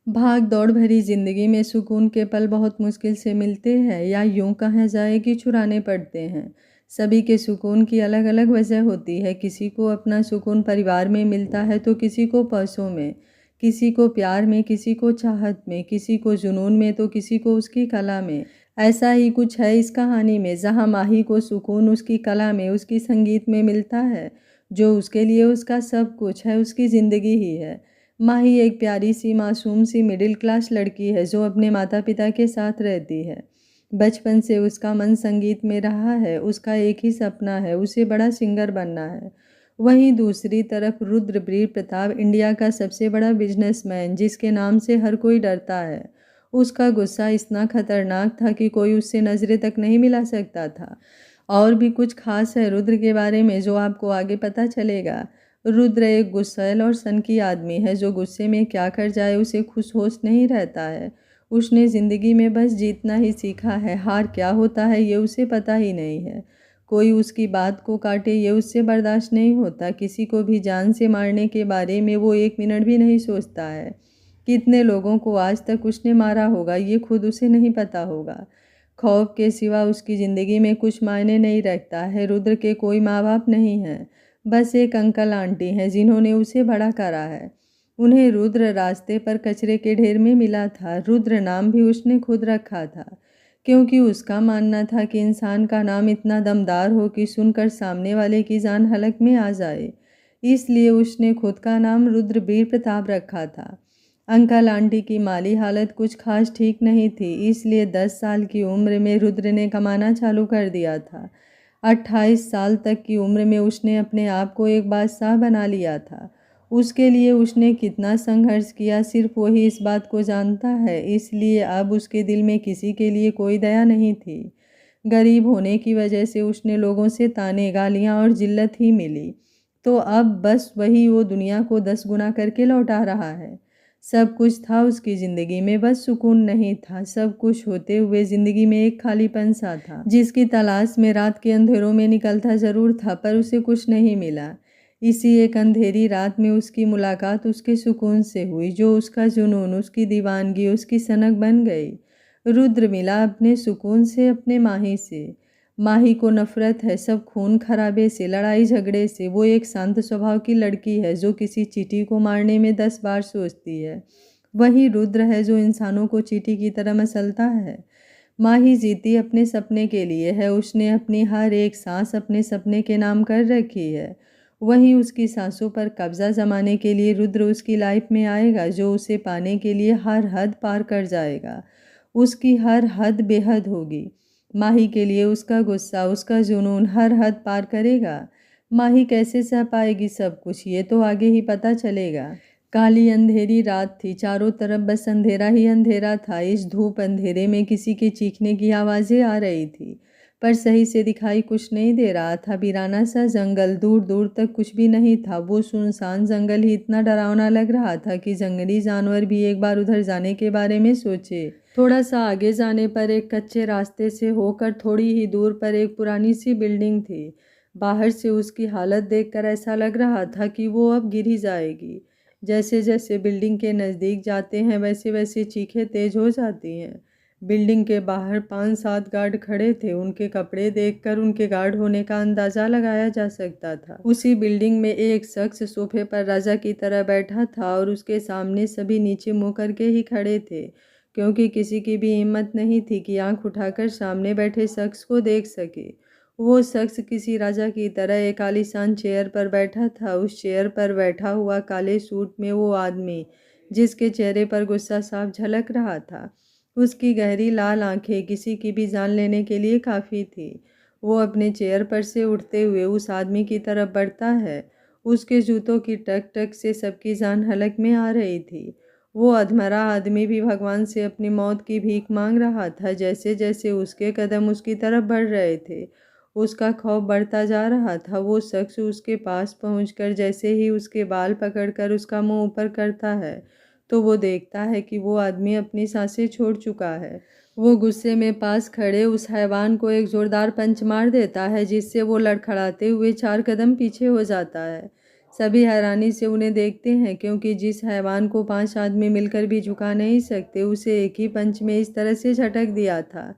भाग दौड़ भरी जिंदगी में सुकून के पल बहुत मुश्किल से मिलते हैं, या यूं कहा जाए कि चुराने पड़ते हैं। सभी के सुकून की अलग अलग वजह होती है। किसी को अपना सुकून परिवार में मिलता है तो किसी को पैसों में, किसी को प्यार में, किसी को चाहत में, किसी को जुनून में तो किसी को उसकी कला में। ऐसा ही कुछ है इस कहानी में, जहाँ माही को सुकून उसकी कला में, उसकी संगीत में मिलता है, जो उसके लिए उसका सब कुछ है, उसकी ज़िंदगी ही है। माही एक प्यारी सी मासूम सी मिडिल क्लास लड़की है जो अपने माता पिता के साथ रहती है। बचपन से उसका मन संगीत में रहा है। उसका एक ही सपना है, उसे बड़ा सिंगर बनना है। वहीं दूसरी तरफ रुद्रवीर प्रताप इंडिया का सबसे बड़ा बिजनेसमैन, जिसके नाम से हर कोई डरता है। उसका गुस्सा इतना खतरनाक था कि कोई उससे नज़रें तक नहीं मिला सकता था। और भी कुछ खास है रुद्र के बारे में जो आपको आगे पता चलेगा। रुद्र एक गुस्सैल और सनकी आदमी है जो गुस्से में क्या कर जाए उसे खुश होश नहीं रहता है। उसने ज़िंदगी में बस जीतना ही सीखा है, हार क्या होता है ये उसे पता ही नहीं है। कोई उसकी बात को काटे ये उससे बर्दाश्त नहीं होता। किसी को भी जान से मारने के बारे में वो एक मिनट भी नहीं सोचता है। कितने लोगों को आज तक उसने मारा होगा ये खुद उसे नहीं पता होगा। खौफ के सिवा उसकी ज़िंदगी में कुछ मायने नहीं रखता है। रुद्र के कोई माँ बाप नहीं हैं, बस एक अंकल आंटी हैं जिन्होंने उसे बड़ा करा है। उन्हें रुद्र रास्ते पर कचरे के ढेर में मिला था। रुद्र नाम भी उसने खुद रखा था, क्योंकि उसका मानना था कि इंसान का नाम इतना दमदार हो कि सुनकर सामने वाले की जान हलक में आ जाए। इसलिए उसने खुद का नाम रुद्रवीर प्रताप रखा था। अंकल आंटी की माली हालत कुछ खास ठीक नहीं थी, इसलिए 10 साल की उम्र में रुद्र ने कमाना चालू कर दिया था। 28 साल तक की उम्र में उसने अपने आप को एक बादशाह बना लिया था। उसके लिए उसने कितना संघर्ष किया सिर्फ वही इस बात को जानता है। इसलिए अब उसके दिल में किसी के लिए कोई दया नहीं थी। गरीब होने की वजह से उसने लोगों से ताने, गालियाँ और जिल्लत ही मिली। तो अब बस वही वो दुनिया को 10 गुना करके लौटा रहा है। सब कुछ था उसकी ज़िंदगी में, बस सुकून नहीं था। सब कुछ होते हुए ज़िंदगी में एक खालीपन सा था, जिसकी तलाश में रात के अंधेरों में निकलता ज़रूर था, पर उसे कुछ नहीं मिला। इसी एक अंधेरी रात में उसकी मुलाकात उसके सुकून से हुई, जो उसका जुनून, उसकी दीवानगी, उसकी सनक बन गई। रुद्र मिला अपने सुकून से, अपने माही से। माही को नफरत है सब खून खराबे से, लड़ाई झगड़े से। वो एक शांत स्वभाव की लड़की है जो किसी चींटी को मारने में 10 बार सोचती है। वही रुद्र है जो इंसानों को चींटी की तरह मसलता है। माही जीती अपने सपने के लिए है। उसने अपनी हर एक सांस अपने सपने के नाम कर रखी है। वहीं उसकी सांसों पर कब्जा जमाने के लिए रुद्र उसकी लाइफ में आएगा, जो उसे पाने के लिए हर हद पार कर जाएगा। उसकी हर हद बेहद होगी। माही के लिए उसका गुस्सा, उसका जुनून हर हद पार करेगा। माही कैसे सह पाएगी सब कुछ, ये तो आगे ही पता चलेगा। काली अंधेरी रात थी, चारों तरफ बस अंधेरा ही अंधेरा था। इस धूप अंधेरे में किसी के चीखने की आवाज़ें आ रही थी, पर सही से दिखाई कुछ नहीं दे रहा था। वीराना सा जंगल, दूर दूर तक कुछ भी नहीं था। वो सुनसान जंगल ही इतना डरावना लग रहा था कि जंगली जानवर भी एक बार उधर जाने के बारे में सोचे। थोड़ा सा आगे जाने पर एक कच्चे रास्ते से होकर थोड़ी ही दूर पर एक पुरानी सी बिल्डिंग थी। बाहर से उसकी हालत देखकर ऐसा लग रहा था कि वो अब गिर ही जाएगी। जैसे जैसे बिल्डिंग के नज़दीक जाते हैं वैसे वैसे चीखें तेज हो जाती हैं। बिल्डिंग के बाहर 5-7 गार्ड खड़े थे। उनके कपड़े देखकर उनके गार्ड होने का अंदाज़ा लगाया जा सकता था। उसी बिल्डिंग में एक शख्स सोफे पर राजा की तरह बैठा था और उसके सामने सभी नीचे मुँह करके ही खड़े थे, क्योंकि किसी की भी हिम्मत नहीं थी कि आंख उठाकर सामने बैठे शख्स को देख सके। वो शख्स किसी राजा की तरह एक आलीशान चेयर पर बैठा था। उस चेयर पर बैठा हुआ काले सूट में वो आदमी, जिसके चेहरे पर गुस्सा साफ झलक रहा था। उसकी गहरी लाल आंखें किसी की भी जान लेने के लिए काफ़ी थी। वो अपने चेयर पर से उठते हुए उस आदमी की तरफ बढ़ता है। उसके जूतों की टक टक से सबकी जान हलक में आ रही थी। वो अधमरा आदमी भी भगवान से अपनी मौत की भीख मांग रहा था। जैसे जैसे उसके कदम उसकी तरफ बढ़ रहे थे, उसका खौफ बढ़ता जा रहा था। वो शख्स उसके पास पहुंचकर जैसे ही उसके बाल पकड़कर उसका मुंह ऊपर करता है, तो वो देखता है कि वो आदमी अपनी सांसें छोड़ चुका है। वो गुस्से में पास खड़े उस हैवान को एक जोरदार पंच मार देता है, जिससे वो लड़खड़ाते हुए 4 कदम पीछे हो जाता है। सभी हैरानी से उन्हें देखते हैं, क्योंकि जिस हैवान को 5 आदमी मिलकर भी झुका नहीं सकते, उसे एक ही पंच में इस तरह से झटक दिया था।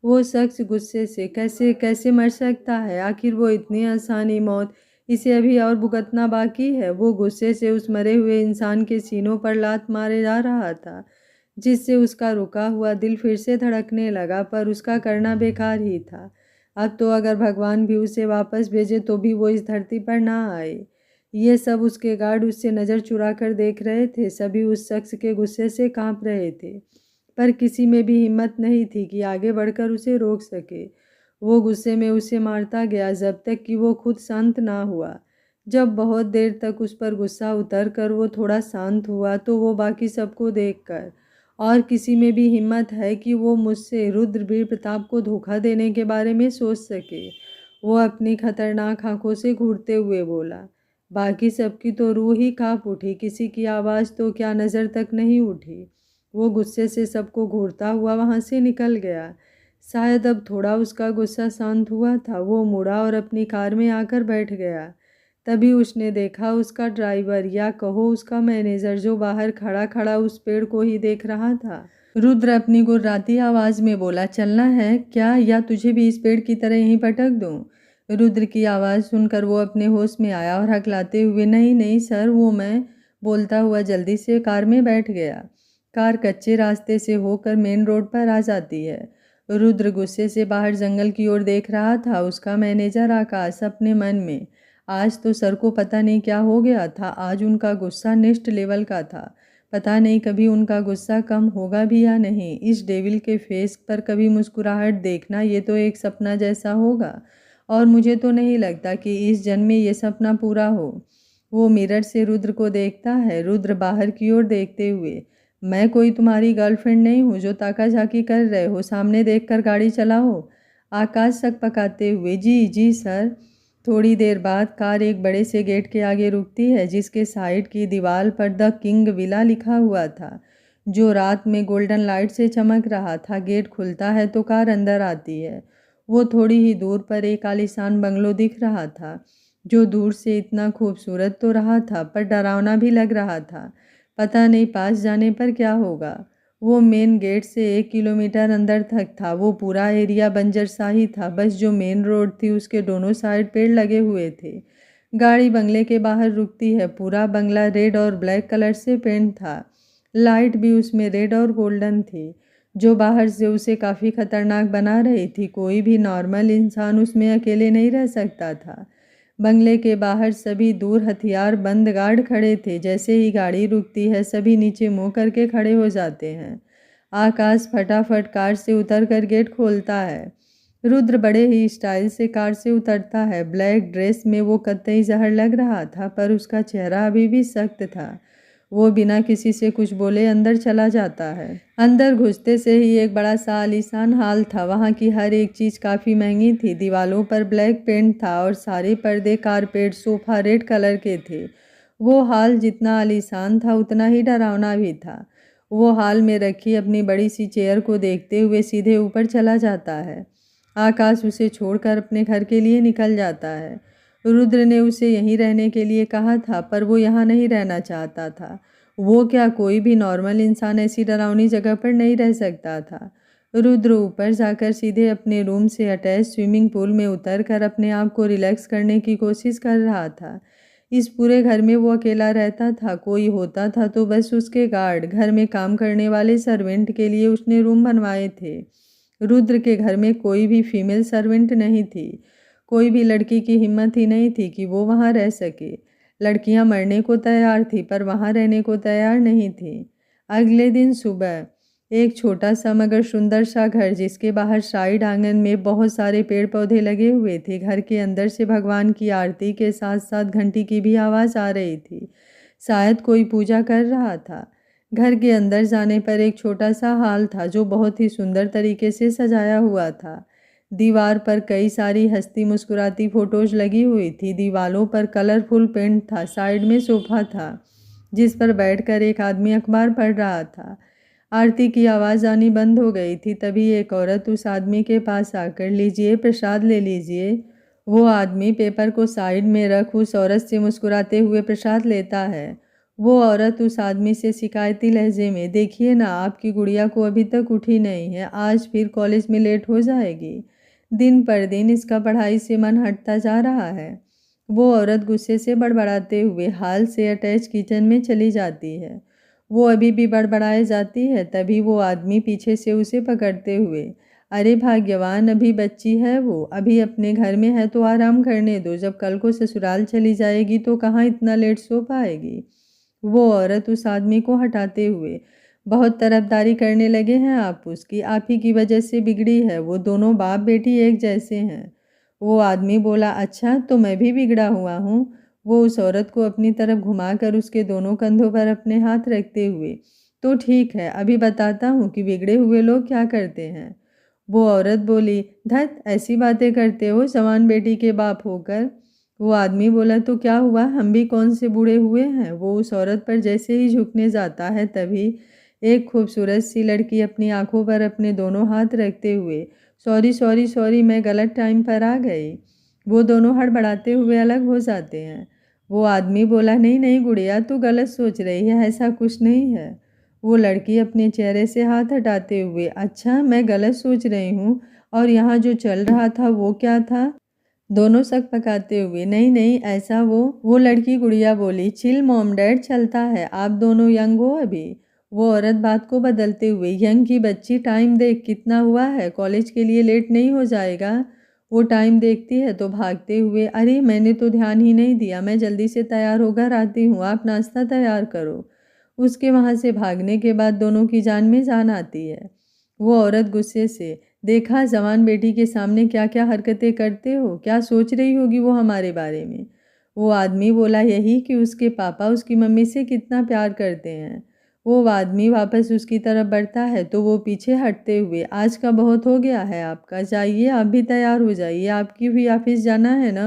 वो शख्स गुस्से से कैसे कैसे मर सकता है? आखिर वो इतनी आसानी मौत, इसे अभी और भुगतना बाकी है। वो गुस्से से उस मरे हुए इंसान के सीनों पर लात मारे जा रहा था, जिससे उसका रुका हुआ दिल फिर से धड़कने लगा, पर उसका करना बेकार ही था। अब तो अगर भगवान भी उसे वापस भेजे तो भी वो इस धरती पर ना आए। ये सब उसके गार्ड उससे नज़र चुरा कर देख रहे थे। सभी उस शख्स के गुस्से से कांप रहे थे, पर किसी में भी हिम्मत नहीं थी कि आगे बढ़कर उसे रोक सके। वो गुस्से में उसे मारता गया जब तक कि वो खुद शांत ना हुआ। जब बहुत देर तक उस पर गुस्सा उतर कर वो थोड़ा शांत हुआ, तो वो बाकी सबको देखकर, और किसी में भी हिम्मत है कि वो मुझसे, रुद्रवीर प्रताप को धोखा देने के बारे में सोच सके? वो अपनी खतरनाक आंखों से घूरते हुए बोला। बाकी सबकी तो रूह ही कांप उठी, किसी की आवाज़ तो क्या नज़र तक नहीं उठी। वो गुस्से से सबको घूरता हुआ वहाँ से निकल गया। शायद अब थोड़ा उसका गुस्सा शांत हुआ था। वो मुड़ा और अपनी कार में आकर बैठ गया। तभी उसने देखा उसका ड्राइवर, या कहो उसका मैनेजर, जो बाहर खड़ा खड़ा उस पेड़ को ही देख रहा था। रुद्र अपनी गुर्राती आवाज़ में बोला, चलना है क्या, या तुझे भी इस पेड़ की तरह यहीं पटक दूं? रुद्र की आवाज़ सुनकर वो अपने होश में आया और हकलाते हुए, नहीं नहीं सर, वो मैं, बोलता हुआ जल्दी से कार में बैठ गया। कार कच्चे रास्ते से होकर मेन रोड पर आ जाती है। रुद्र गुस्से से बाहर जंगल की ओर देख रहा था। उसका मैनेजर आकाश अपने मन में, आज तो सर को पता नहीं क्या हो गया था। आज उनका गुस्सा नेक्स्ट लेवल का था। पता नहीं कभी उनका गुस्सा कम होगा भी या नहीं। इस डेविल के फेस पर कभी मुस्कुराहट देखना, ये तो एक सपना जैसा होगा, और मुझे तो नहीं लगता कि इस जन्म में ये सपना पूरा हो। वो मिरर से रुद्र को देखता है। रुद्र बाहर की ओर देखते हुए, मैं कोई तुम्हारी गर्लफ्रेंड नहीं हूँ जो ताका झाकी कर रहे हो। सामने देखकर गाड़ी चलाओ। आकाश शक पकाते हुए, जी जी सर। थोड़ी देर बाद कार एक बड़े से गेट के आगे रुकती है, जिसके साइड की दीवार पर द किंग विला लिखा हुआ था, जो रात में गोल्डन लाइट से चमक रहा था। गेट खुलता है तो कार अंदर आती है। वो थोड़ी ही दूर पर एक आलीशान बंगलो दिख रहा था, जो दूर से इतना खूबसूरत तो रहा था, पर डरावना भी लग रहा था। पता नहीं पास जाने पर क्या होगा। वो मेन गेट से 1 किलोमीटर अंदर तक था। वो पूरा एरिया बंजर सा ही था। बस जो मेन रोड थी उसके दोनों साइड पेड़ लगे हुए थे। गाड़ी बंगले के बाहर रुकती है। पूरा बंगला रेड और ब्लैक कलर से पेंट था। लाइट भी उसमें रेड और गोल्डन थी, जो बाहर से उसे काफ़ी खतरनाक बना रही थी। कोई भी नॉर्मल इंसान उसमें अकेले नहीं रह सकता था। बंगले के बाहर सभी दूर हथियार बंद गार्ड खड़े थे। जैसे ही गाड़ी रुकती है, सभी नीचे मुंह करके खड़े हो जाते हैं। आकाश फटाफट कार से उतरकर गेट खोलता है। रुद्र बड़े ही स्टाइल से कार से उतरता है। ब्लैक ड्रेस में वो कतई जहर लग रहा था, पर उसका चेहरा अभी भी सख्त था। वो बिना किसी से कुछ बोले अंदर चला जाता है। अंदर घुसते से ही एक बड़ा सा आलीशान हॉल था। वहाँ की हर एक चीज़ काफ़ी महंगी थी। दीवालों पर ब्लैक पेंट था और सारे पर्दे, कारपेट, सोफा रेड कलर के थे। वो हॉल जितना आलीशान था उतना ही डरावना भी था। वो हॉल में रखी अपनी बड़ी सी चेयर को देखते हुए सीधे ऊपर चला जाता है। आकाश उसे छोड़कर अपने घर के लिए निकल जाता है। रुद्र ने उसे यहीं रहने के लिए कहा था, पर वो यहाँ नहीं रहना चाहता था। वो क्या, कोई भी नॉर्मल इंसान ऐसी डरावनी जगह पर नहीं रह सकता था। रुद्र ऊपर जाकर सीधे अपने रूम से अटैच स्विमिंग पूल में उतरकर अपने आप को रिलैक्स करने की कोशिश कर रहा था। इस पूरे घर में वो अकेला रहता था। कोई होता था तो बस उसके गार्ड। घर में काम करने वाले सर्वेंट के लिए उसने रूम बनवाए थे। रुद्र के घर में कोई भी फीमेल सर्वेंट नहीं थी। कोई भी लड़की की हिम्मत ही नहीं थी कि वो वहाँ रह सके। लड़कियाँ मरने को तैयार थी, पर वहाँ रहने को तैयार नहीं थी। अगले दिन सुबह एक छोटा सा मगर सुंदर सा घर, जिसके बाहर साइड आंगन में बहुत सारे पेड़ पौधे लगे हुए थे। घर के अंदर से भगवान की आरती के साथ साथ घंटी की भी आवाज़ आ रही थी। शायद कोई पूजा कर रहा था। घर के अंदर जाने पर एक छोटा सा हॉल था, जो बहुत ही सुंदर तरीके से सजाया हुआ था। दीवार पर कई सारी हंसती मुस्कुराती फोटोज लगी हुई थी। दीवारों पर कलरफुल पेंट था। साइड में सोफा था, जिस पर बैठकर एक आदमी अखबार पढ़ रहा था। आरती की आवाज़ आनी बंद हो गई थी। तभी एक औरत उस आदमी के पास आकर, लीजिए प्रसाद ले लीजिए। वो आदमी पेपर को साइड में रख उस औरत से मुस्कुराते हुए प्रसाद लेता है। वो औरत उस आदमी से शिकायती लहजे में, देखिए ना, आपकी गुड़िया को अभी तक उठी नहीं है, आज फिर कॉलेज में लेट हो जाएगी। दिन पर दिन इसका पढ़ाई से मन हटता जा रहा है। वो औरत गुस्से से बड़बड़ाते हुए हाल से अटैच किचन में चली जाती है। वो अभी भी बड़बड़ाए जाती है, तभी वो आदमी पीछे से उसे पकड़ते हुए, अरे भाग्यवान, अभी बच्ची है वो, अभी अपने घर में है तो आराम करने दो, जब कल को ससुराल चली जाएगी तो कहाँ इतना लेट सो पाएगी। वो औरत उस आदमी को हटाते हुए, बहुत तरफदारी करने लगे हैं आप उसकी, आप ही की वजह से बिगड़ी है, वो दोनों बाप बेटी एक जैसे हैं। वो आदमी बोला, अच्छा तो मैं भी बिगड़ा हुआ हूँ। वो उस औरत को अपनी तरफ घुमाकर उसके दोनों कंधों पर अपने हाथ रखते हुए, तो ठीक है, अभी बताता हूँ कि बिगड़े हुए लोग क्या करते हैं। वो औरत बोली, धत, ऐसी बातें करते हो जवान बेटी के बाप होकर। वो आदमी बोला, तो क्या हुआ, हम भी कौन से बूढ़े हुए हैं। वो उस औरत पर जैसे ही झुकने जाता है, तभी एक खूबसूरत सी लड़की अपनी आंखों पर अपने दोनों हाथ रखते हुए, सॉरी सॉरी सॉरी, मैं गलत टाइम पर आ गई। वो दोनों हड़बड़ाते हुए अलग हो जाते हैं। वो आदमी बोला, नहीं नहीं गुड़िया, तू गलत सोच रही है, ऐसा कुछ नहीं है। वो लड़की अपने चेहरे से हाथ हटाते हुए, अच्छा मैं गलत सोच रही हूँ, और यहाँ जो चल रहा था वो क्या था। दोनों शक पकाते हुए, नहीं नहीं ऐसा वो लड़की गुड़िया बोली, चिल मॉम डैड, चलता है, आप दोनों यंग हो अभी। वो औरत बात को बदलते हुए, यंग की बच्ची, टाइम देख कितना हुआ है, कॉलेज के लिए लेट नहीं हो जाएगा। वो टाइम देखती है तो भागते हुए, अरे मैंने तो ध्यान ही नहीं दिया, मैं जल्दी से तैयार होकर आती हूँ, आप नाश्ता तैयार करो। उसके वहाँ से भागने के बाद दोनों की जान में जान आती है। वो औरत गुस्से से, देखा जवान बेटी के सामने क्या क्या हरकतें करते हो, क्या सोच रही होगी वो हमारे बारे में। वो आदमी बोला, यही कि उसके पापा उसकी मम्मी से कितना प्यार करते हैं। वो आदमी वापस उसकी तरफ बढ़ता है तो वो पीछे हटते हुए, आज का बहुत हो गया है आपका, जाइए आप भी तैयार हो जाइए, आपकी भी ऑफिस जाना है ना।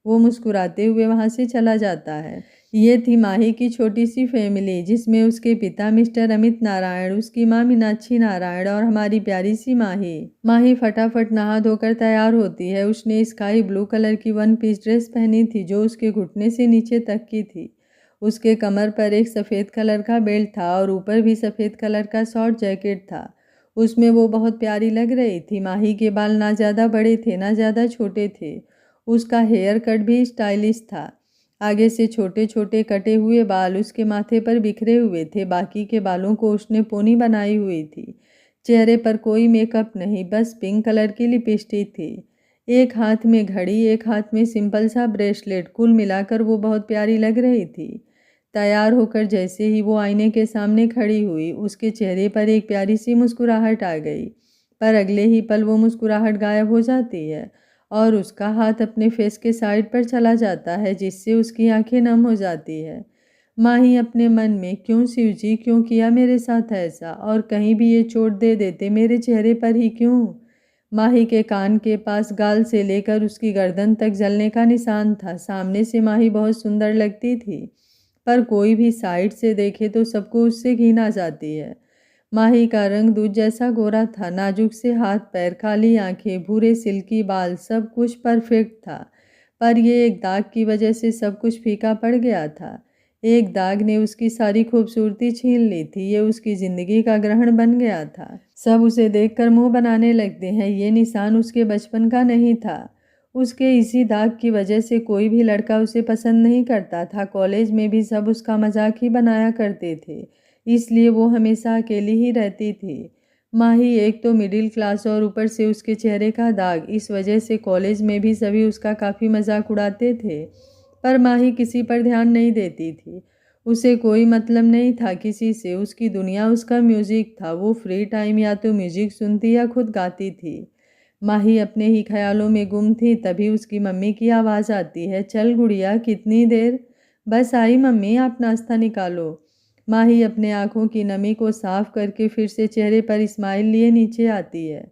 वो मुस्कुराते हुए वहाँ से चला जाता है। ये थी माही की छोटी सी फैमिली, जिसमें उसके पिता मिस्टर अमित नारायण, उसकी माँ मीनाक्षी नारायण और हमारी प्यारी सी माही। माही फटाफट नहा धोकर तैयार होती है। उसने स्काई ब्लू कलर की वन पीस ड्रेस पहनी थी जो उसके घुटने से नीचे तक की थी। उसके कमर पर एक सफ़ेद कलर का बेल्ट था और ऊपर भी सफ़ेद कलर का शॉर्ट जैकेट था। उसमें वो बहुत प्यारी लग रही थी। माही के बाल ना ज़्यादा बड़े थे ना ज़्यादा छोटे थे। उसका हेयर कट भी स्टाइलिश था। आगे से छोटे छोटे कटे हुए बाल उसके माथे पर बिखरे हुए थे, बाकी के बालों को उसने पोनी बनाई हुई थी। चेहरे पर कोई मेकअप नहीं, बस पिंक कलर की लिपस्टिक थी। एक हाथ में घड़ी, एक हाथ में सिंपल सा ब्रेसलेट, कुल मिलाकर वो बहुत प्यारी लग रही थी। तैयार होकर जैसे ही वो आईने के सामने खड़ी हुई, उसके चेहरे पर एक प्यारी सी मुस्कुराहट आ गई, पर अगले ही पल वो मुस्कुराहट गायब हो जाती है और उसका हाथ अपने फेस के साइड पर चला जाता है, जिससे उसकी आंखें नम हो जाती है। माही अपने मन में, क्यों शिव जी, क्यों किया मेरे साथ ऐसा, और कहीं भी ये चोट दे देते मेरे चेहरे पर ही क्यों। माही के कान के पास गाल से लेकर उसकी गर्दन तक जलने का निशान था। सामने से माही बहुत सुंदर लगती थी, पर कोई भी साइड से देखे तो सबको उससे घिन आ जाती है। माही का रंग दूध जैसा गोरा था, नाजुक से हाथ पैर, काली आंखें, भूरे सिल्की बाल, सब कुछ परफेक्ट था। पर ये एक दाग की वजह से सब कुछ फीका पड़ गया था। एक दाग ने उसकी सारी खूबसूरती छीन ली थी। ये उसकी ज़िंदगी का ग्रहण बन गया था। सब उसे देखकर मुंह बनाने लगते हैं। ये निशान उसके बचपन का नहीं था। उसके इसी दाग की वजह से कोई भी लड़का उसे पसंद नहीं करता था। कॉलेज में भी सब उसका मजाक ही बनाया करते थे, इसलिए वो हमेशा अकेली ही रहती थी। माही एक तो मिडिल क्लास और ऊपर से उसके चेहरे का दाग, इस वजह से कॉलेज में भी सभी उसका काफ़ी मजाक उड़ाते थे। पर माही किसी पर ध्यान नहीं देती थी। उसे कोई मतलब नहीं था किसी से। उसकी दुनिया उसका म्यूज़िक था। वो फ्री टाइम या तो म्यूज़िक सुनती या खुद गाती थी। माही अपने ही ख्यालों में गुम थी। तभी उसकी मम्मी की आवाज़ आती है, चल गुड़िया, कितनी देर। बस आई मम्मी, आप नाश्ता निकालो। माही अपने आँखों की नमी को साफ करके फिर से चेहरे पर स्माइल लिए नीचे आती है,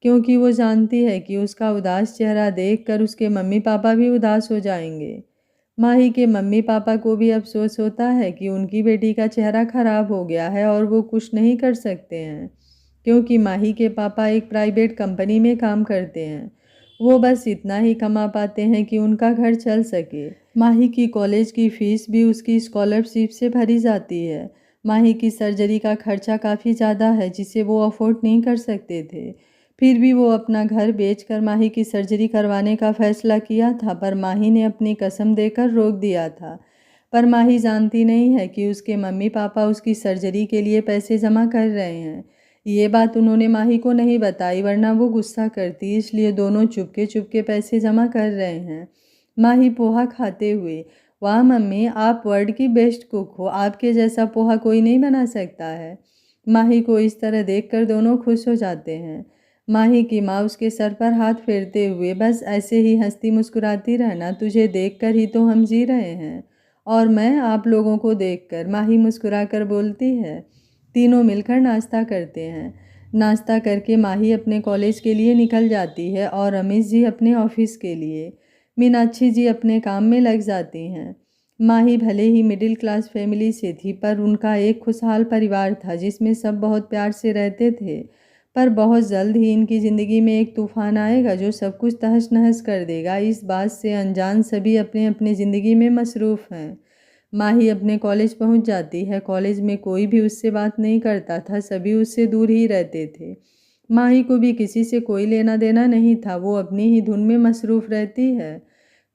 क्योंकि वो जानती है कि उसका उदास चेहरा देखकर उसके मम्मी पापा भी उदास हो जाएंगे। माही के मम्मी पापा को भी अफसोस होता है कि उनकी बेटी का चेहरा खराब हो गया है और वो कुछ नहीं कर सकते हैं, क्योंकि माही के पापा एक प्राइवेट कंपनी में काम करते हैं। वो बस इतना ही कमा पाते हैं कि उनका घर चल सके। माही की कॉलेज की फ़ीस भी उसकी स्कॉलरशिप से भरी जाती है। माही की सर्जरी का खर्चा काफ़ी ज़्यादा है जिसे वो अफोर्ड नहीं कर सकते थे। फिर भी वो अपना घर बेचकर माही की सर्जरी करवाने का फ़ैसला किया था, पर माही ने अपनी कसम देकर रोक दिया था। पर माही जानती नहीं है कि उसके मम्मी पापा उसकी सर्जरी के लिए पैसे जमा कर रहे हैं। ये बात उन्होंने माही को नहीं बताई, वरना वो गुस्सा करती, इसलिए दोनों चुपके चुपके पैसे जमा कर रहे हैं। माही पोहा खाते हुए, वाह मम्मी, आप वर्ल्ड की बेस्ट कुक हो, आपके जैसा पोहा कोई नहीं बना सकता है। माही को इस तरह देखकर दोनों खुश हो जाते हैं। माही की माँ उसके सर पर हाथ फेरते हुए, बस ऐसे ही हंसती मुस्कुराती रहना, तुझे देखकर ही तो हम जी रहे हैं, और मैं आप लोगों को देखकर, माही मुस्कुराकर बोलती है। तीनों मिलकर नाश्ता करते हैं। नाश्ता करके माही अपने कॉलेज के लिए निकल जाती है और रमेश जी अपने ऑफिस के लिए। मीनाक्षी जी अपने काम में लग जाती हैं। माही भले ही मिडिल क्लास फैमिली से थी, पर उनका एक खुशहाल परिवार था जिसमें सब बहुत प्यार से रहते थे। पर बहुत जल्द ही इनकी ज़िंदगी में एक तूफान आएगा जो सब कुछ तहस नहस कर देगा। इस बात से अनजान सभी अपने अपने ज़िंदगी में मसरूफ़ हैं। माही अपने कॉलेज पहुंच जाती है। कॉलेज में कोई भी उससे बात नहीं करता था, सभी उससे दूर ही रहते थे। माही को भी किसी से कोई लेना देना नहीं था, वो अपनी ही धुन में मसरूफ़ रहती है।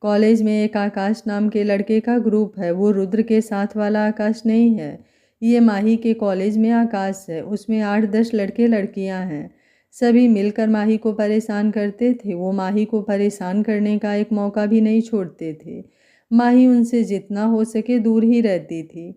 कॉलेज में एक आकाश नाम के लड़के का ग्रुप है। वो रुद्र के साथ वाला आकाश नहीं है। ये माही के कॉलेज में आकाश है, उसमें 8-10 लड़के लड़कियां हैं। सभी मिलकर माही को परेशान करते थे। वो माही को परेशान करने का एक मौका भी नहीं छोड़ते थे। माही उनसे जितना हो सके दूर ही रहती थी।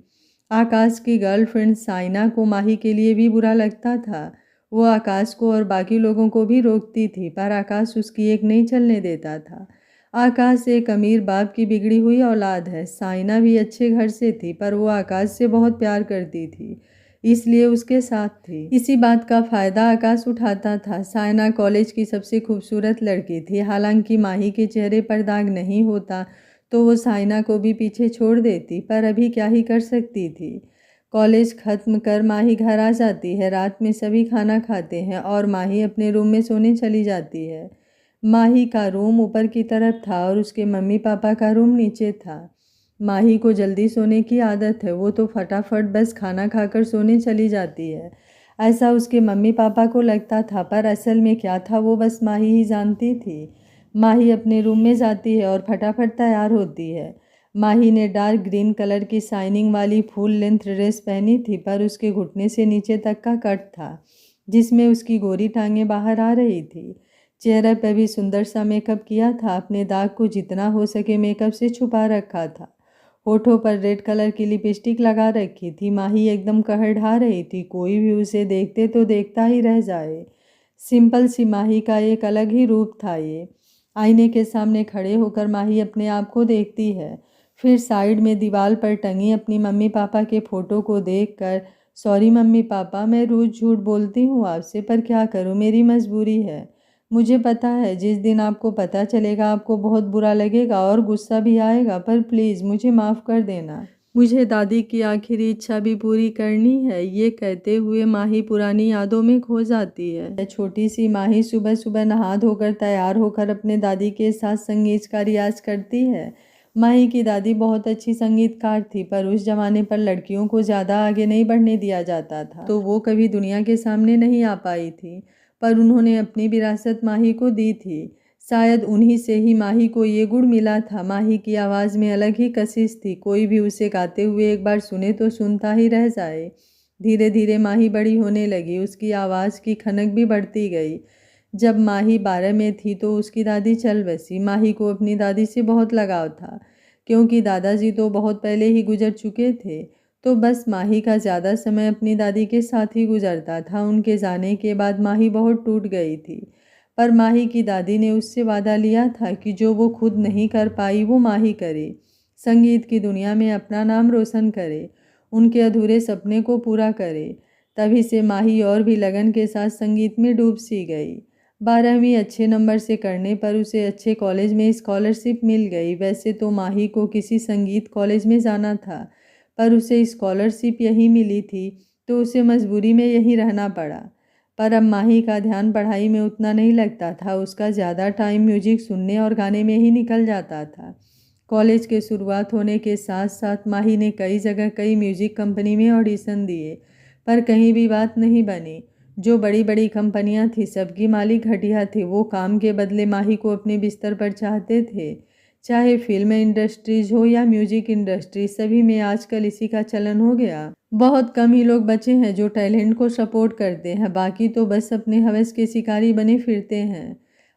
आकाश की गर्लफ्रेंड साइना को माही के लिए भी बुरा लगता था। वो आकाश को और बाकी लोगों को भी रोकती थी, पर आकाश उसकी एक नहीं चलने देता था। आकाश एक अमीर बाप की बिगड़ी हुई औलाद है। साइना भी अच्छे घर से थी, पर वो आकाश से बहुत प्यार करती थी, इसलिए उसके साथ थी। इसी बात का फ़ायदा आकाश उठाता था। साइना कॉलेज की सबसे खूबसूरत लड़की थी। हालांकि माही के चेहरे पर दाग नहीं होता तो वो साइना को भी पीछे छोड़ देती, पर अभी क्या ही कर सकती थी। कॉलेज ख़त्म कर माही घर आ जाती है। रात में सभी खाना खाते हैं और माही अपने रूम में सोने चली जाती है। माही का रूम ऊपर की तरफ था और उसके मम्मी पापा का रूम नीचे था। माही को जल्दी सोने की आदत है, वो तो फटाफट बस खाना खाकर सोने चली जाती है। ऐसा उसके मम्मी पापा को लगता था, पर असल में क्या था वो बस माही ही जानती थी। माही अपने रूम में जाती है और फटाफट तैयार होती है। माही ने डार्क ग्रीन कलर की शाइनिंग वाली फुल लेंथ ड्रेस पहनी थी, पर उसके घुटने से नीचे तक का कट था, जिसमें उसकी गोरी टांगें बाहर आ रही थी। चेहरे पर भी सुंदर सा मेकअप किया था। अपने दाग को जितना हो सके मेकअप से छुपा रखा था। होठों पर रेड कलर की लिपस्टिक लगा रखी थी। माही एकदम कहर ढा रही थी, कोई भी उसे देखते तो देखता ही रह जाए। सिंपल सी माही का एक अलग ही रूप था ये। आईने के सामने खड़े होकर माही अपने आप को देखती है। फिर साइड में दीवार पर टंगी अपनी मम्मी पापा के फ़ोटो को देखकर, सॉरी मम्मी पापा, मैं रोज़ झूठ बोलती हूँ आपसे, पर क्या करूँ, मेरी मजबूरी है। मुझे पता है जिस दिन आपको पता चलेगा आपको बहुत बुरा लगेगा और गुस्सा भी आएगा, पर प्लीज़ मुझे माफ़ कर देना। मुझे दादी की आखिरी इच्छा भी पूरी करनी है। ये कहते हुए माही पुरानी यादों में खो जाती है। छोटी सी माही सुबह सुबह नहा धोकर तैयार होकर अपने दादी के साथ संगीत का रियाज करती है। माही की दादी बहुत अच्छी संगीतकार थी, पर उस जमाने पर लड़कियों को ज़्यादा आगे नहीं बढ़ने दिया जाता था, तो वो कभी दुनिया के सामने नहीं आ पाई थी। पर उन्होंने अपनी विरासत माही को दी थी। शायद उन्हीं से ही माही को ये गुण मिला था। माही की आवाज़ में अलग ही कशिश थी। कोई भी उसे गाते हुए एक बार सुने तो सुनता ही रह जाए। धीरे धीरे माही बड़ी होने लगी। उसकी आवाज़ की खनक भी बढ़ती गई। जब माही 12 में थी तो उसकी दादी चल बसी। माही को अपनी दादी से बहुत लगाव था, क्योंकि दादाजी तो बहुत पहले ही गुजर चुके थे। तो बस माही का ज़्यादा समय अपनी दादी के साथ ही गुजरता था। उनके जाने के बाद माही बहुत टूट गई थी, पर माही की दादी ने उससे वादा लिया था कि जो वो खुद नहीं कर पाई वो माही करे, संगीत की दुनिया में अपना नाम रोशन करे, उनके अधूरे सपने को पूरा करे। तभी से माही और भी लगन के साथ संगीत में डूब सी गई। 12वीं अच्छे नंबर से करने पर उसे अच्छे कॉलेज में स्कॉलरशिप मिल गई। वैसे तो माही को किसी संगीत कॉलेज में जाना था, पर उसे स्कॉलरशिप यहीं मिली थी, तो उसे मजबूरी में यहीं रहना पड़ा। पर अब माही का ध्यान पढ़ाई में उतना नहीं लगता था। उसका ज़्यादा टाइम म्यूजिक सुनने और गाने में ही निकल जाता था। कॉलेज के शुरुआत होने के साथ साथ माही ने कई जगह कई म्यूजिक कंपनी में ऑडिशन दिए, पर कहीं भी बात नहीं बनी। जो बड़ी बड़ी कंपनियां थी सबकी मालिक घटिया थे। वो काम के बदले माही को अपने बिस्तर पर चाहते थे। चाहे फिल्म इंडस्ट्रीज हो या म्यूजिक इंडस्ट्री, सभी में आजकल इसी का चलन हो गया। बहुत कम ही लोग बचे हैं जो टैलेंट को सपोर्ट करते हैं, बाकी तो बस अपने हवस के शिकारी बने फिरते हैं।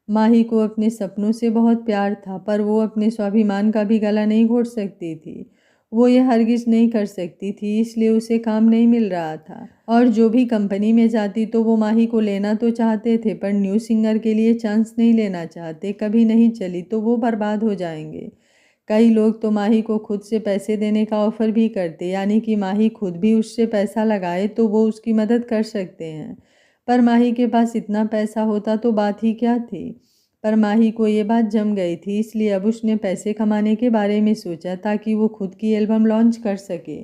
माही को अपने सपनों से बहुत प्यार था, पर वो अपने स्वाभिमान का भी गला नहीं घोट सकती थी। वो ये हरगिज नहीं कर सकती थी, इसलिए उसे काम नहीं मिल रहा था। और जो भी कंपनी में जाती तो वो माही को लेना तो चाहते थे, पर न्यू सिंगर के लिए चांस नहीं लेना चाहते। कभी नहीं चली तो वो बर्बाद हो जाएंगे। कई लोग तो माही को खुद से पैसे देने का ऑफर भी करते, यानी कि माही खुद भी उससे पैसा लगाए तो वो उसकी मदद कर सकते हैं। पर माही के पास इतना पैसा होता तो बात ही क्या थी। पर माही को ये बात जम गई थी, इसलिए अब उसने पैसे कमाने के बारे में सोचा ताकि वो खुद की एल्बम लॉन्च कर सके।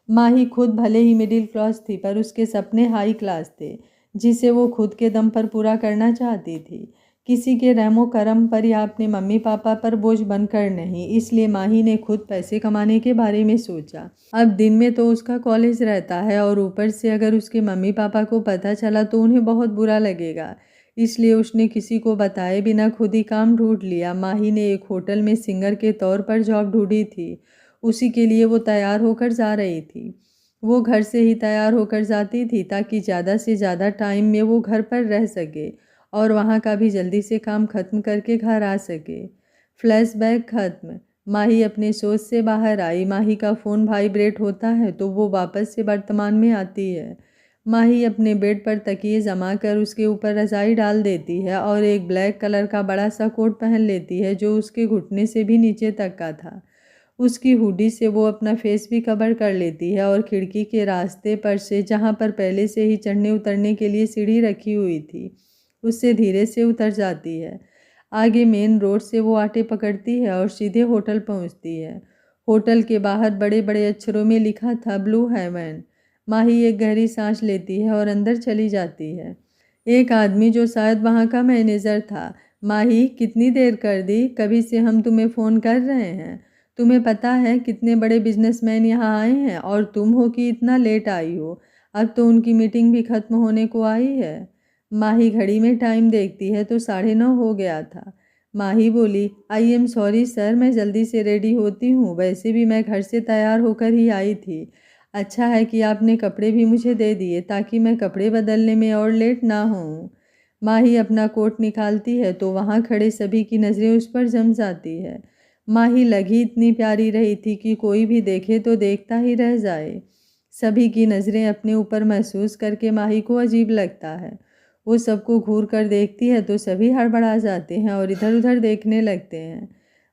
माही खुद भले ही मिडिल क्लास थी, पर उसके सपने हाई क्लास थे, जिसे वो खुद के दम पर पूरा करना चाहती थी। किसी के रहमो करम पर या अपने मम्मी पापा पर बोझ बनकर नहीं। इसलिए माही ने खुद पैसे कमाने के बारे में सोचा। अब दिन में तो उसका कॉलेज रहता है और ऊपर से अगर उसके मम्मी पापा को पता चला तो उन्हें बहुत बुरा लगेगा। इसलिए उसने किसी को बताए बिना खुद ही काम ढूंढ लिया। माही ने एक होटल में सिंगर के तौर पर जॉब ढूंढी थी। उसी के लिए वो तैयार होकर जा रही थी। वो घर से ही तैयार होकर जाती थी ताकि ज़्यादा से ज़्यादा टाइम में वो घर पर रह सके और वहाँ का भी जल्दी से काम खत्म करके घर आ सके। फ्लैशबैक खत्म। माही अपने सोच से बाहर आई। माही का फ़ोन वाइब्रेट होता है तो वो वापस से वर्तमान में आती है। माही अपने बेड पर तकिए जमा कर उसके ऊपर रजाई डाल देती है और एक ब्लैक कलर का बड़ा सा कोट पहन लेती है जो उसके घुटने से भी नीचे तक का था। उसकी हुडी से वो अपना फेस भी कवर कर लेती है और खिड़की के रास्ते पर से, जहाँ पर पहले से ही चढ़ने उतरने के लिए सीढ़ी रखी हुई थी, उससे धीरे से उतर जाती है। आगे मेन रोड से वो आटे पकड़ती है और सीधे होटल पहुंचती है। होटल के बाहर बड़े बड़े अक्षरों में लिखा था ब्लू हेवन। माही एक गहरी सांस लेती है और अंदर चली जाती है। एक आदमी जो शायद वहाँ का मैनेजर था, माही कितनी देर कर दी, कभी से हम तुम्हें फ़ोन कर रहे हैं। तुम्हें पता है कितने बड़े बिजनेसमैन यहाँ आए हैं और तुम हो कि इतना लेट आई हो। अब तो उनकी मीटिंग भी खत्म होने को आई है। माही घड़ी में टाइम देखती है तो 9:30 हो गया था। माही बोली, आई एम सॉरी सर, मैं जल्दी से रेडी होती हूँ। वैसे भी मैं घर से तैयार होकर ही आई थी। अच्छा है कि आपने कपड़े भी मुझे दे दिए ताकि मैं कपड़े बदलने में और लेट ना हूँ। माही अपना कोट निकालती है तो वहाँ खड़े सभी की नज़रें उस पर जम जाती है। माही लगी इतनी प्यारी रही थी कि कोई भी देखे तो देखता ही रह जाए। सभी की नज़रें अपने ऊपर महसूस करके माही को अजीब लगता है। वो सबको घूर कर देखती है तो सभी हड़बड़ा जाते हैं और इधर उधर देखने लगते हैं।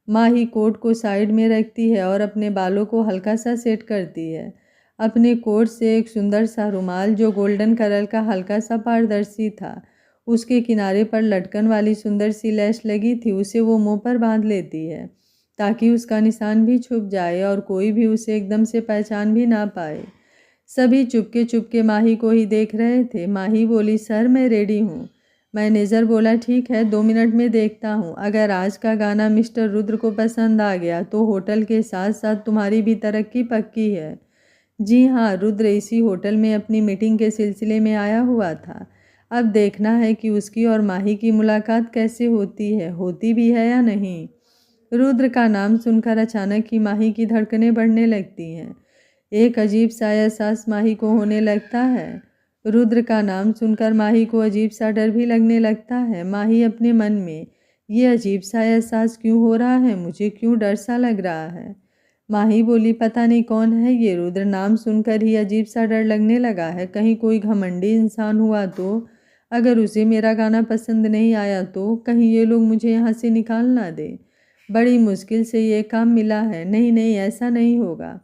माही कोट को साइड में रखती है और अपने बालों को हल्का सा सेट करती है। अपने कोट से एक सुंदर सा रुमाल जो गोल्डन कलर का हल्का सा पारदर्शी था, उसके किनारे पर लटकन वाली सुंदर सी लैस लगी थी, उसे वो मुंह पर बांध लेती है ताकि उसका निशान भी छुप जाए और कोई भी उसे एकदम से पहचान भी ना पाए। सभी चुपके चुपके माही को ही देख रहे थे। माही बोली, सर मैं रेडी हूँ। मैनेजर बोला, ठीक है 2 मिनट में देखता हूँ। अगर आज का गाना मिस्टर रुद्र को पसंद आ गया तो होटल के साथ साथ तुम्हारी भी तरक्की पक्की है। जी हाँ, रुद्र इसी होटल में अपनी मीटिंग के सिलसिले में आया हुआ था। अब देखना है कि उसकी और माही की मुलाकात कैसे होती भी है या नहीं। रुद्र का नाम सुनकर अचानक ही माही की धड़कनें बढ़ने लगती हैं। एक अजीब सा एहसास माही को होने लगता है। रुद्र का नाम सुनकर माही को अजीब सा डर भी लगने लगता है। माही अपने मन में, ये अजीब सा एहसास क्यों हो रहा है, मुझे क्यों डर सा लग रहा है। माही बोली, पता नहीं कौन है ये रुद्र, नाम सुनकर ही अजीब सा डर लगने लगा है। कहीं कोई घमंडी इंसान हुआ तो, अगर उसे मेरा गाना पसंद नहीं आया तो, कहीं ये लोग मुझे यहाँ से निकाल ना दे। बड़ी मुश्किल से ये काम मिला है। नहीं नहीं, ऐसा नहीं होगा।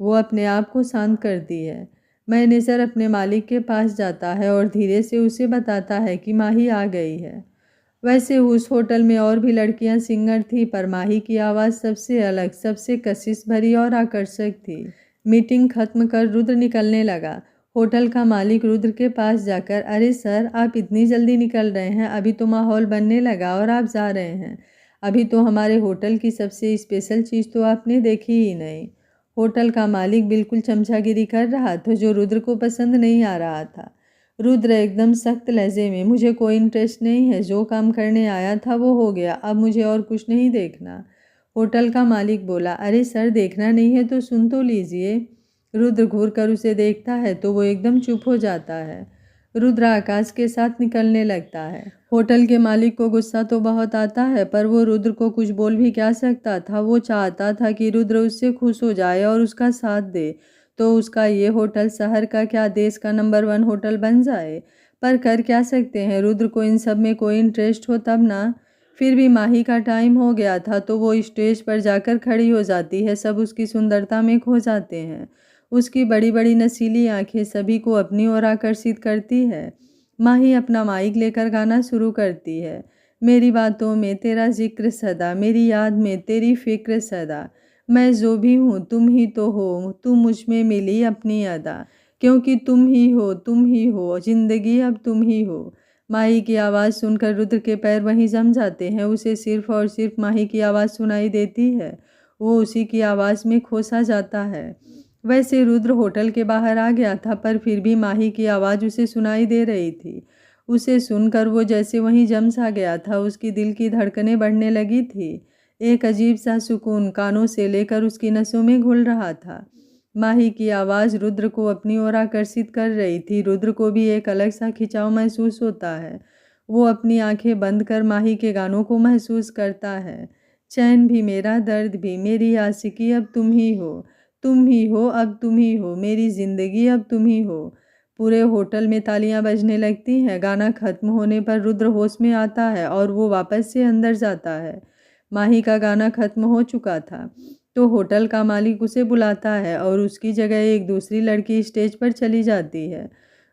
वो अपने आप को शांत करती है। मैनेजर अपने मालिक के पास जाता है और धीरे से उसे बताता है कि माही आ गई है। वैसे उस होटल में और भी लड़कियां सिंगर थी, पर माही की आवाज़ सबसे अलग, सबसे कशिश भरी और आकर्षक थी। मीटिंग खत्म कर रुद्र निकलने लगा। होटल का मालिक रुद्र के पास जाकर, अरे सर, आप इतनी जल्दी निकल रहे हैं, अभी तो माहौल बनने लगा और आप जा रहे हैं। अभी तो हमारे होटल की सबसे स्पेशल चीज़ तो आपने देखी ही नहीं। होटल का मालिक बिल्कुल चमचागिरी कर रहा था, जो रुद्र को पसंद नहीं आ रहा था। रुद्र एकदम सख्त लहजे में, मुझे कोई इंटरेस्ट नहीं है, जो काम करने आया था वो हो गया, अब मुझे और कुछ नहीं देखना। होटल का मालिक बोला, अरे सर, देखना नहीं है तो सुन तो लीजिए। रुद्र घूर कर उसे देखता है तो वो एकदम चुप हो जाता है। रुद्र आकाश के साथ निकलने लगता है। होटल के मालिक को गुस्सा तो बहुत आता है, पर वो रुद्र को कुछ बोल भी क्या सकता था। वो चाहता था कि रुद्र उससे खुश हो जाए और उसका साथ दे, तो उसका ये होटल शहर का क्या देश का नंबर 1 होटल बन जाए। पर कर क्या सकते हैं, रुद्र को इन सब में कोई इंटरेस्ट हो तब ना। फिर भी माही का टाइम हो गया था तो वो स्टेज पर जाकर खड़ी हो जाती है। सब उसकी सुंदरता में खो जाते हैं। उसकी बड़ी बड़ी नसीली आंखें सभी को अपनी ओर आकर्षित करती है। माही अपना माइक लेकर गाना शुरू करती है। मेरी बातों में तेरा जिक्र सदा, मेरी याद में तेरी फिक्र सदा, मैं जो भी हूँ तुम ही तो हो, तुम मुझ में मिली अपनी अदा, क्योंकि तुम ही हो, जिंदगी अब तुम ही हो। माही की आवाज़ सुनकर रुद्र के पैर वहीं जम जाते हैं। उसे सिर्फ और सिर्फ माही की आवाज़ सुनाई देती है। वो उसी की आवाज़ में खोसा जाता है। वैसे रुद्र होटल के बाहर आ गया था, पर फिर भी माही की आवाज़ उसे सुनाई दे रही थी। उसे सुनकर वो जैसे वहीं जम सा गया था। उसकी दिल की धड़कनें बढ़ने लगी थी। एक अजीब सा सुकून कानों से लेकर उसकी नसों में घुल रहा था। माही की आवाज़ रुद्र को अपनी ओर आकर्षित कर रही थी। रुद्र को भी एक अलग सा खिंचाव महसूस होता है। वो अपनी आंखें बंद कर माही के गानों को महसूस करता है। चैन भी मेरा, दर्द भी, मेरी आशिकी अब तुम ही हो, तुम ही हो, अब तुम ही हो, मेरी ज़िंदगी अब तुम ही हो। पूरे होटल में तालियां बजने लगती हैं। गाना खत्म होने पर रुद्र होश में आता है और वो वापस से अंदर जाता है। माही का गाना खत्म हो चुका था तो होटल का मालिक उसे बुलाता है और उसकी जगह एक दूसरी लड़की स्टेज पर चली जाती है।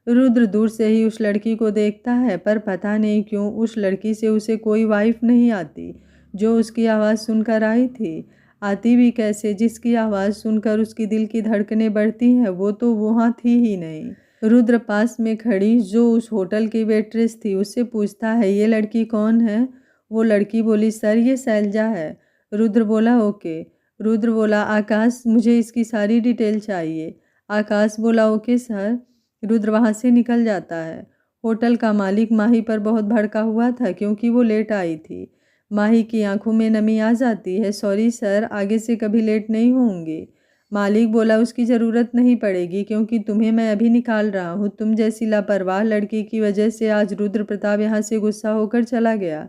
रुद्र दूर से ही उस लड़की को देखता है, पर पता नहीं क्यों उस लड़की से उसे कोई वाइफ नहीं आती जो उसकी आवाज़ सुनकर आई थी। आती भी कैसे, जिसकी आवाज़ सुनकर उसकी दिल की धड़कनें बढ़ती हैं, वो तो वहाँ थी ही नहीं। रुद्र पास में खड़ी जो उस होटल की वेट्रेस थी उससे पूछता है, ये लड़की कौन है? वो लड़की बोली, सर, ये शैलजा है। रुद्र बोला, ओके। रुद्र बोला, आकाश, मुझे इसकी सारी डिटेल चाहिए। आकाश बोला, ओके सर। रुद्र वहाँ से निकल जाता है। होटल का मालिक माही पर बहुत भड़का हुआ था क्योंकि वो लेट आई थी। माही की आंखों में नमी आ जाती है। सॉरी सर, आगे से कभी लेट नहीं होंगे। मालिक बोला, उसकी ज़रूरत नहीं पड़ेगी क्योंकि तुम्हें मैं अभी निकाल रहा हूँ। तुम जैसी लापरवाह लड़की की वजह से आज रुद्र प्रताप यहाँ से गुस्सा होकर चला गया।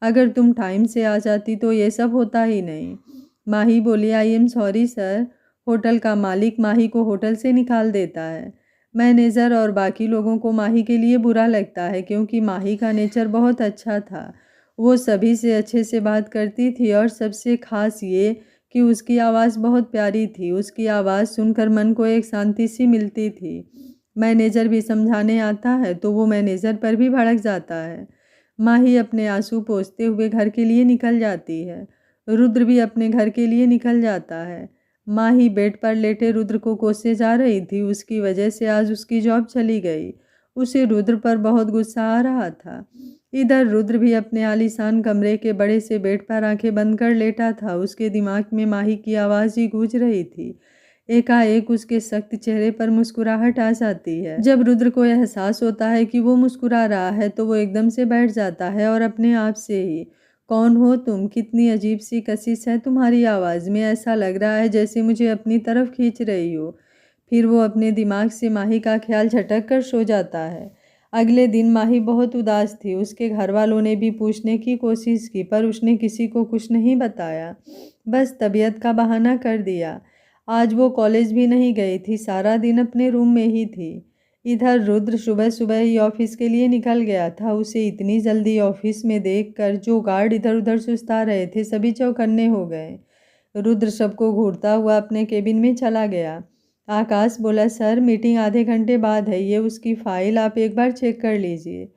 अगर तुम टाइम से आ जाती तो ये सब होता ही नहीं। माही बोली, I am sorry sir. Hotel का मालिक माही को होटल से निकाल देता है। मैनेजर और बाकी लोगों को माही के लिए बुरा लगता है क्योंकि माही का नेचर बहुत अच्छा था। वो सभी से अच्छे से बात करती थी और सबसे खास ये कि उसकी आवाज़ बहुत प्यारी थी। उसकी आवाज़ सुनकर मन को एक शांति सी मिलती थी। मैनेजर भी समझाने आता है तो वो मैनेजर पर भी भड़क जाता है। माही अपने आंसू पोंछते हुए घर के लिए निकल जाती है। रुद्र भी अपने घर के लिए निकल जाता है। माही बेड पर लेटे रुद्र को कोसे जा रही थी। उसकी वजह से आज उसकी जॉब चली गई। उसे रुद्र पर बहुत गुस्सा आ रहा था। इधर रुद्र भी अपने आलीशान कमरे के बड़े से बेड पर आंखें बंद कर लेटा था। उसके दिमाग में माही की आवाज़ ही गूंज रही थी। एकाएक उसके सख्त चेहरे पर मुस्कुराहट आ जाती है। जब रुद्र को एहसास होता है कि वो मुस्कुरा रहा है तो वो एकदम से बैठ जाता है और अपने आप से ही, कौन हो तुम? कितनी अजीब सी कशिश है तुम्हारी आवाज़ में, ऐसा लग रहा है जैसे मुझे अपनी तरफ खींच रही हो। फिर वो अपने दिमाग से माही का ख्याल झटक कर सो जाता है। अगले दिन माही बहुत उदास थी। उसके घर वालों ने भी पूछने की कोशिश की पर उसने किसी को कुछ नहीं बताया, बस तबीयत का बहाना कर दिया। आज वो कॉलेज भी नहीं गई थी, सारा दिन अपने रूम में ही थी। इधर रुद्र सुबह सुबह ही ऑफिस के लिए निकल गया था। उसे इतनी जल्दी ऑफिस में देखकर जो गार्ड इधर उधर सुस्ता रहे थे सभी चौकन्ने हो गए। रुद्र सबको घूरता हुआ अपने केबिन में चला गया। आकाश बोला, सर, मीटिंग आधे घंटे बाद है, ये उसकी फाइल आप एक बार चेक कर लीजिए।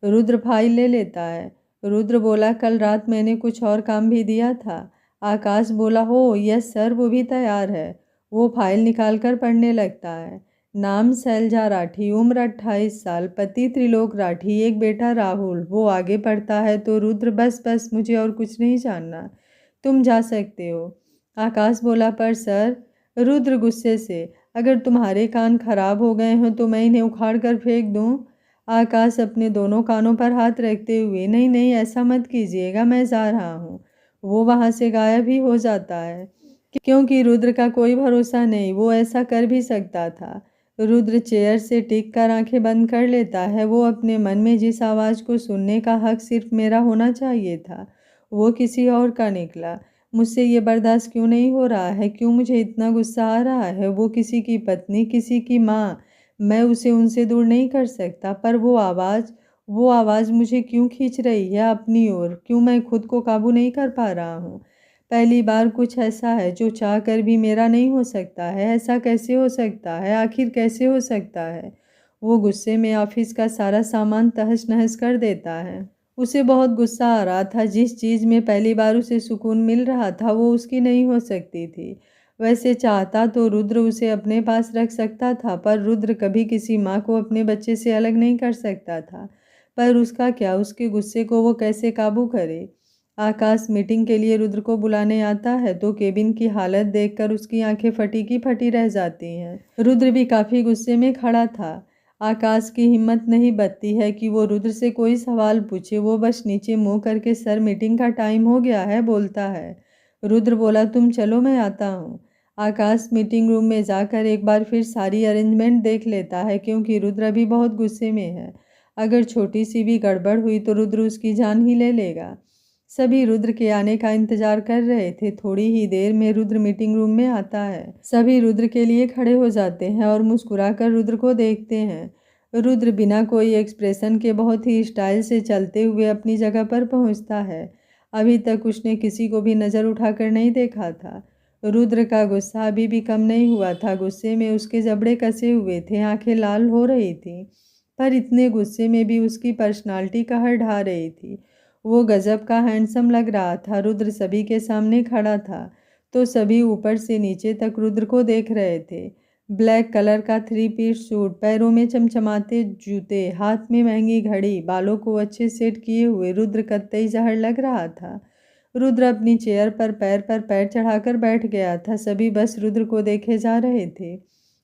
रुद्र फाइल ले लेता है। रुद्र बोला, कल रात मैंने कुछ और काम भी दिया था। आकाश बोला, हो यस सर, वो भी तैयार है। वो फाइल निकाल कर पढ़ने लगता है। नाम शैलजा राठी, उम्र 28 साल, पति त्रिलोक राठी, एक बेटा राहुल। वो आगे पढ़ता है तो रुद्र बस बस मुझे और कुछ नहीं जानना, तुम जा सकते हो। आकाश बोला पर सर। रुद्र गुस्से से, अगर तुम्हारे कान खराब हो गए हों तो मैं इन्हें उखाड़ कर फेंक दूं। आकाश अपने दोनों कानों पर हाथ रखते हुए, नहीं नहीं ऐसा मत कीजिएगा, मैं जा रहा हूँ। वो वहाँ से गायब ही हो जाता है, क्योंकि रुद्र का कोई भरोसा नहीं, वो ऐसा कर भी सकता था। रुद्र चेयर से टिक कर आंखें बंद कर लेता है। वो अपने मन में जिस आवाज़ को सुनने का हक सिर्फ मेरा होना चाहिए था, वो किसी और का निकला। मुझसे ये बर्दाश्त क्यों नहीं हो रहा है? क्यों मुझे इतना गुस्सा आ रहा है? वो किसी की पत्नी, किसी की माँ, मैं उसे उनसे दूर नहीं कर सकता, पर वो आवाज़ मुझे क्यों खींच रही है अपनी ओर? क्यों मैं खुद को काबू नहीं कर पा रहा हूँ? पहली बार कुछ ऐसा है जो चाह कर भी मेरा नहीं हो सकता है। ऐसा कैसे हो सकता है? आखिर कैसे हो सकता है? वो गुस्से में ऑफिस का सारा सामान तहस नहस कर देता है। उसे बहुत गुस्सा आ रहा था। जिस चीज़ में पहली बार उसे सुकून मिल रहा था वो उसकी नहीं हो सकती थी। वैसे चाहता तो रुद्र उसे अपने पास रख सकता था, पर रुद्र कभी किसी माँ को अपने बच्चे से अलग नहीं कर सकता था। पर उसका क्या, उसके गुस्से को वो कैसे काबू करे? आकाश मीटिंग के लिए रुद्र को बुलाने आता है तो केबिन की हालत देखकर उसकी आंखें फटी की फटी रह जाती हैं। रुद्र भी काफ़ी गुस्से में खड़ा था। आकाश की हिम्मत नहीं बचती है कि वो रुद्र से कोई सवाल पूछे। वो बस नीचे मुंह करके सर मीटिंग का टाइम हो गया है बोलता है। रुद्र बोला तुम चलो मैं आता हूँ। आकाश मीटिंग रूम में जाकर एक बार फिर सारी अरेंजमेंट देख लेता है, क्योंकि रुद्र अभी बहुत गुस्से में है। अगर छोटी सी भी गड़बड़ हुई तो रुद्र उसकी जान ही ले लेगा। सभी रुद्र के आने का इंतजार कर रहे थे। थोड़ी ही देर में रुद्र मीटिंग रूम में आता है। सभी रुद्र के लिए खड़े हो जाते हैं और मुस्कुराकर रुद्र को देखते हैं। रुद्र बिना कोई एक्सप्रेशन के बहुत ही स्टाइल से चलते हुए अपनी जगह पर पहुंचता है। अभी तक उसने किसी को भी नज़र उठाकर नहीं देखा था। रुद्र का गुस्सा अभी भी कम नहीं हुआ था। गुस्से में उसके जबड़े कसे हुए थे, आंखें लाल हो रही थी, पर इतने गुस्से में भी उसकी पर्सनालिटी कहर ढा रही थी। वो गजब का हैंडसम लग रहा था। रुद्र सभी के सामने खड़ा था तो सभी ऊपर से नीचे तक रुद्र को देख रहे थे। ब्लैक कलर का 3 पीस सूट, पैरों में चमचमाते जूते, हाथ में महंगी घड़ी, बालों को अच्छे सेट किए हुए रुद्र कत्तई जहर लग रहा था। रुद्र अपनी चेयर पर पैर चढ़ाकर बैठ गया था। सभी बस रुद्र को देखे जा रहे थे।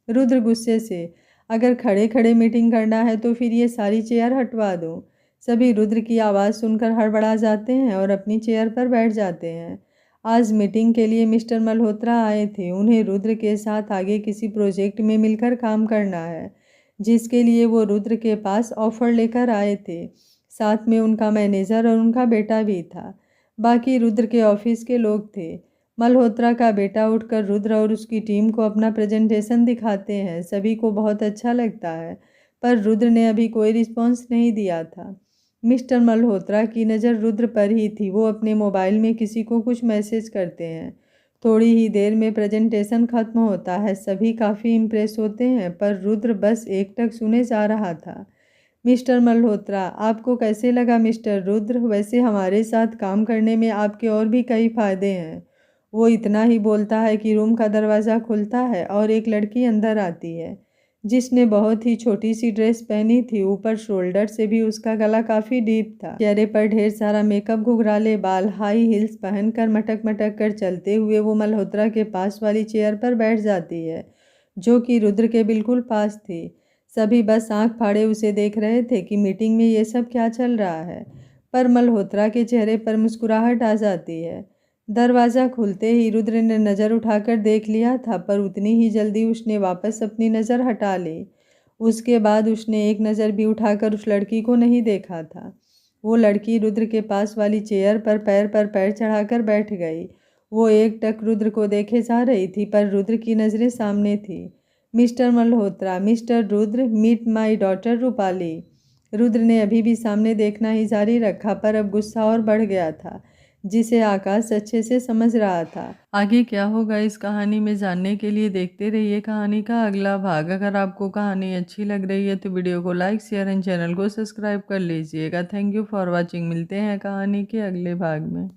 रुद्र गुस्से से, अगर खड़े खड़े मीटिंग करना है तो फिर ये सारी चेयर हटवा दो। सभी रुद्र की आवाज़ सुनकर हड़बड़ा जाते हैं और अपनी चेयर पर बैठ जाते हैं। आज मीटिंग के लिए मिस्टर मल्होत्रा आए थे। उन्हें रुद्र के साथ आगे किसी प्रोजेक्ट में मिलकर काम करना है, जिसके लिए वो रुद्र के पास ऑफर लेकर आए थे। साथ में उनका मैनेजर और उनका बेटा भी था। बाकी रुद्र के ऑफिस के लोग थे। मल्होत्रा का बेटा उठकर रुद्र और उसकी टीम को अपना प्रेजेंटेशन दिखाते हैं। सभी को बहुत अच्छा लगता है, पर रुद्र ने अभी कोई रिस्पॉन्स नहीं दिया था। मिस्टर मल्होत्रा की नज़र रुद्र पर ही थी। वो अपने मोबाइल में किसी को कुछ मैसेज करते हैं। थोड़ी ही देर में प्रेजेंटेशन खत्म होता है। सभी काफ़ी इम्प्रेस होते हैं, पर रुद्र बस एकटक सुने जा रहा था। मिस्टर मल्होत्रा, आपको कैसे लगा मिस्टर रुद्र? वैसे हमारे साथ काम करने में आपके और भी कई फ़ायदे हैं। वो इतना ही बोलता है कि रूम का दरवाज़ा खुलता है और एक लड़की अंदर आती है, जिसने बहुत ही छोटी सी ड्रेस पहनी थी। ऊपर शोल्डर से भी उसका गला काफ़ी डीप था। चेहरे पर ढेर सारा मेकअप, घुघराले बाल, हाई हील्स पहनकर मटक मटक कर चलते हुए वो मल्होत्रा के पास वाली चेयर पर बैठ जाती है, जो कि रुद्र के बिल्कुल पास थी। सभी बस आंख फाड़े उसे देख रहे थे कि मीटिंग में ये सब क्या चल रहा है, पर मल्होत्रा के चेहरे पर मुस्कुराहट आ जाती है। दरवाज़ा खुलते ही रुद्र ने नज़र उठाकर देख लिया था, पर उतनी ही जल्दी उसने वापस अपनी नज़र हटा ली। उसके बाद उसने एक नज़र भी उठाकर उस लड़की को नहीं देखा था। वो लड़की रुद्र के पास वाली चेयर पर पैर चढ़ाकर बैठ गई। वो एकटक रुद्र को देखे जा रही थी, पर रुद्र की नज़रें सामने थी। Mister Malhotra, mister Rudra, meet my daughter Rupali. Rudra ने अभी भी सामने देखना ही जारी रखा, पर अब गुस्सा और बढ़ गया था, जिसे आकाश अच्छे से समझ रहा था। आगे क्या होगा इस कहानी में जानने के लिए देखते रहिए कहानी का अगला भाग। अगर आपको कहानी अच्छी लग रही है तो वीडियो को लाइक, शेयर एंड चैनल को सब्सक्राइब कर लीजिएगा। Thank you for watching. मिलते हैं कहानी के अगले भाग में।